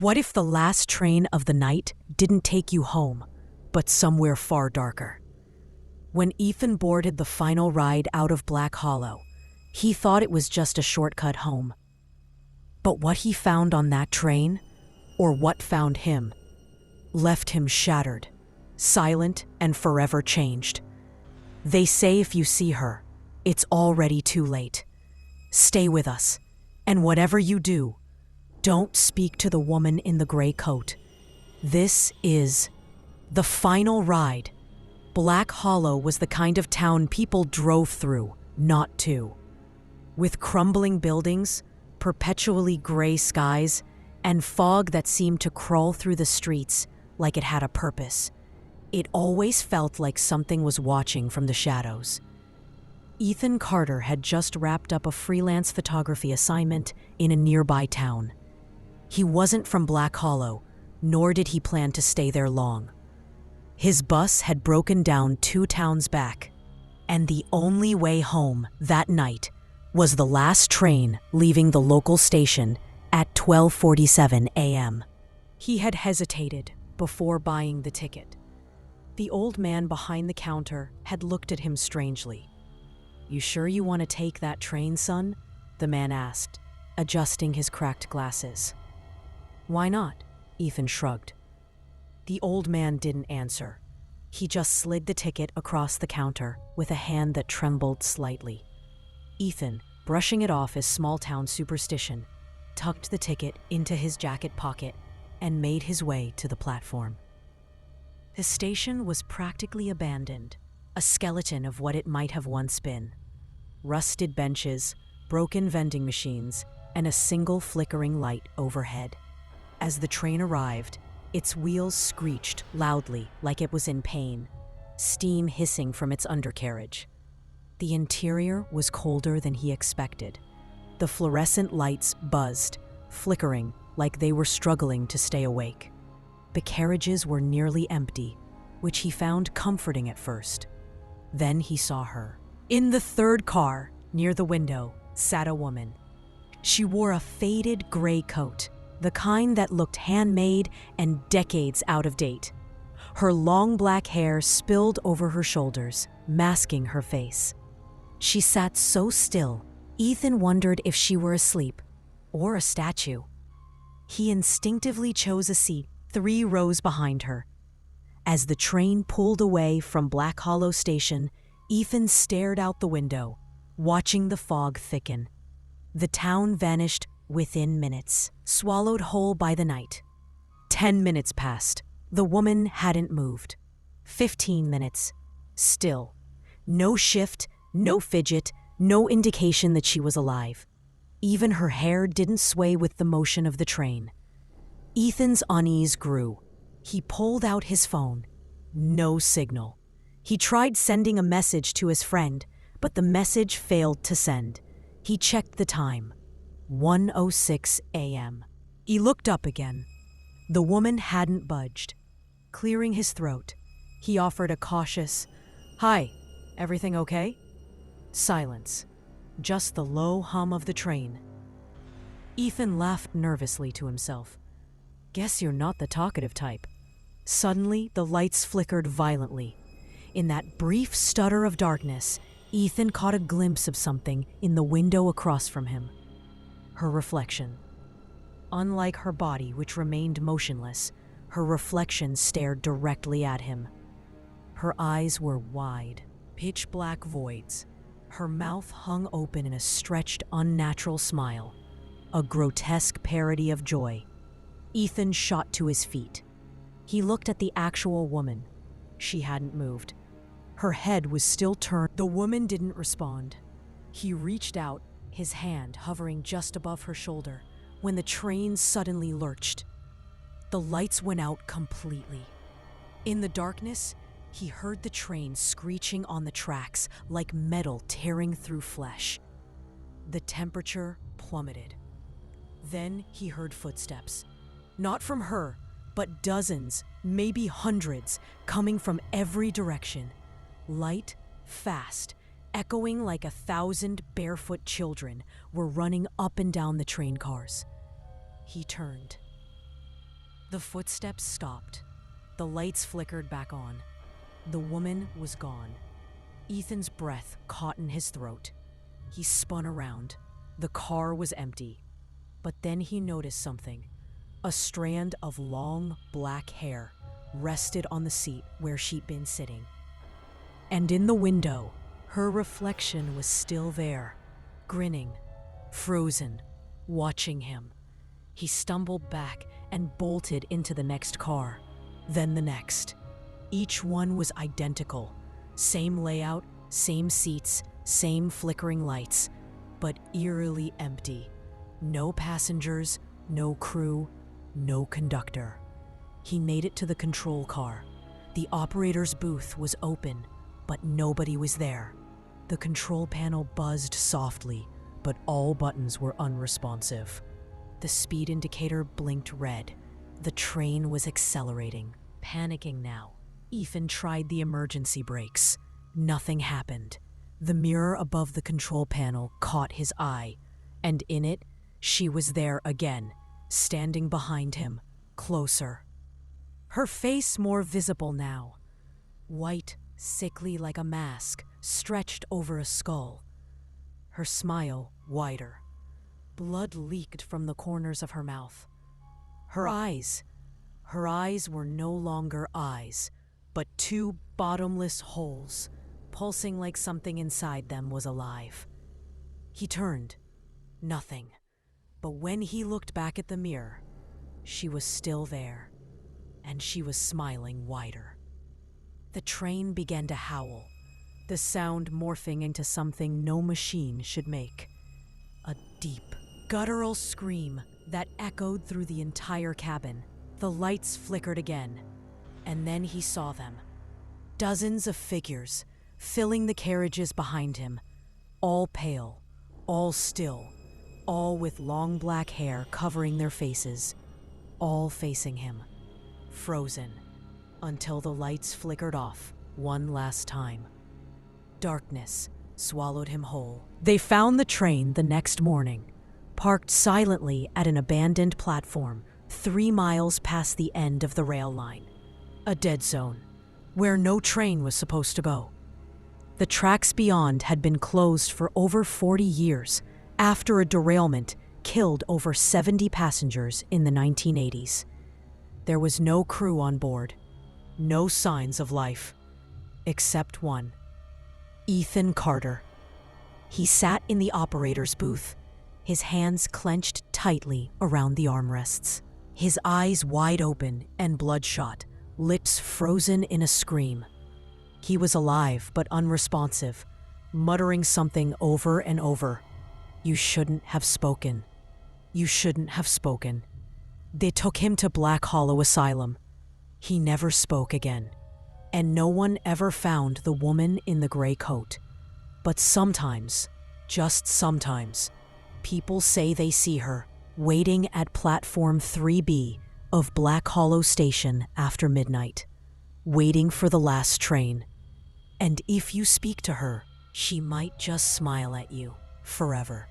What if the last train of the night didn't take you home, but somewhere far darker? When Ethan boarded the final ride out of Black Hollow, he thought it was just a shortcut home. But what he found on that train, or what found him, left him shattered, silent, and forever changed. They say if you see her, it's already too late. Stay with us, and whatever you do, don't speak to the woman in the gray coat. This is the final ride. Black Hollow was the kind of town people drove through, not to. With crumbling buildings, perpetually gray skies, and fog that seemed to crawl through the streets like it had a purpose, it always felt like something was watching from the shadows. Ethan Carter had just wrapped up a freelance photography assignment in a nearby town. He wasn't from Black Hollow, nor did he plan to stay there long. His bus had broken down 2 towns back, and the only way home that night was the last train leaving the local station at 12:47 a.m. He had hesitated before buying the ticket. The old man behind the counter had looked at him strangely. "You sure you want to take that train, son?" the man asked, adjusting his cracked glasses. "Why not?" Ethan shrugged. The old man didn't answer. He just slid the ticket across the counter with a hand that trembled slightly. Ethan, brushing it off as small-town superstition, tucked the ticket into his jacket pocket and made his way to the platform. The station was practically abandoned, a skeleton of what it might have once been. Rusted benches, broken vending machines, and a single flickering light overhead. As the train arrived, its wheels screeched loudly like it was in pain, steam hissing from its undercarriage. The interior was colder than he expected. The fluorescent lights buzzed, flickering like they were struggling to stay awake. The carriages were nearly empty, which he found comforting at first. Then he saw her. In the third car, near the window, sat a woman. She wore a faded gray coat, the kind that looked handmade and decades out of date. Her long black hair spilled over her shoulders, masking her face. She sat so still, Ethan wondered if she were asleep or a statue. He instinctively chose a seat 3 rows behind her. As the train pulled away from Black Hollow Station, Ethan stared out the window, watching the fog thicken. The town vanished within minutes, swallowed whole by the night. 10 minutes passed. The woman hadn't moved. 15 minutes. Still. No shift, no fidget, no indication that she was alive. Even her hair didn't sway with the motion of the train. Ethan's unease grew. He pulled out his phone. No signal. He tried sending a message to his friend, but the message failed to send. He checked the time. 1:06 a.m. He looked up again. The woman hadn't budged. Clearing his throat, he offered a cautious, "Hi, everything okay?" Silence. Just the low hum of the train. Ethan laughed nervously to himself. "Guess you're not the talkative type." Suddenly, the lights flickered violently. In that brief stutter of darkness, Ethan caught a glimpse of something in the window across from him. Her reflection. Unlike her body, which remained motionless, her reflection stared directly at him. Her eyes were wide, pitch-black voids. Her mouth hung open in a stretched, unnatural smile, a grotesque parody of joy. Ethan shot to his feet. He looked at the actual woman. She hadn't moved. Her head was still turned. The woman didn't respond. He reached out, his hand hovering just above her shoulder, when the train suddenly lurched. The lights went out completely. In the darkness, he heard the train screeching on the tracks like metal tearing through flesh. The temperature plummeted. Then he heard footsteps. Not from her, but dozens, maybe hundreds, coming from every direction. Light, fast, echoing like 1,000 barefoot children were running up and down the train cars. He turned. The footsteps stopped. The lights flickered back on. The woman was gone. Ethan's breath caught in his throat. He spun around. The car was empty. But then he noticed something. A strand of long, black hair rested on the seat where she'd been sitting. And in the window, her reflection was still there, grinning, frozen, watching him. He stumbled back and bolted into the next car, then the next. Each one was identical. Same layout, same seats, same flickering lights, but eerily empty. No passengers, no crew, no conductor. He made it to the control car. The operator's booth was open, but nobody was there. The control panel buzzed softly, but all buttons were unresponsive. The speed indicator blinked red. The train was accelerating. Panicking now, Ethan tried the emergency brakes. Nothing happened. The mirror above the control panel caught his eye, and in it, she was there again, standing behind him, closer. Her face more visible now. White, sickly like a mask, stretched over a skull. Her smile wider. Blood leaked from the corners of her mouth. Her eyes were no longer eyes, but two bottomless holes, pulsing like something inside them was alive. He turned. Nothing. But when he looked back at the mirror, she was still there, and she was smiling wider. The train began to howl, the sound morphing into something no machine should make. A deep, guttural scream that echoed through the entire cabin. The lights flickered again, and then he saw them. Dozens of figures, filling the carriages behind him, all pale, all still, all with long black hair covering their faces, all facing him, frozen, until the lights flickered off one last time. Darkness swallowed him whole. They found the train the next morning, parked silently at an abandoned platform 3 miles past the end of the rail line. A dead zone, where no train was supposed to go. The tracks beyond had been closed for over 40 years after a derailment killed over 70 passengers in the 1980s. There was no crew on board, no signs of life, except one. Ethan Carter. He sat in the operator's booth, his hands clenched tightly around the armrests, his eyes wide open and bloodshot, lips frozen in a scream. He was alive but unresponsive, muttering something over and over. You shouldn't have spoken. You shouldn't have spoken. They took him to Black Hollow Asylum. He never spoke again, and no one ever found the woman in the gray coat. But sometimes, just sometimes, people say they see her waiting at platform 3B of Black Hollow Station after midnight, waiting for the last train. And if you speak to her, she might just smile at you forever.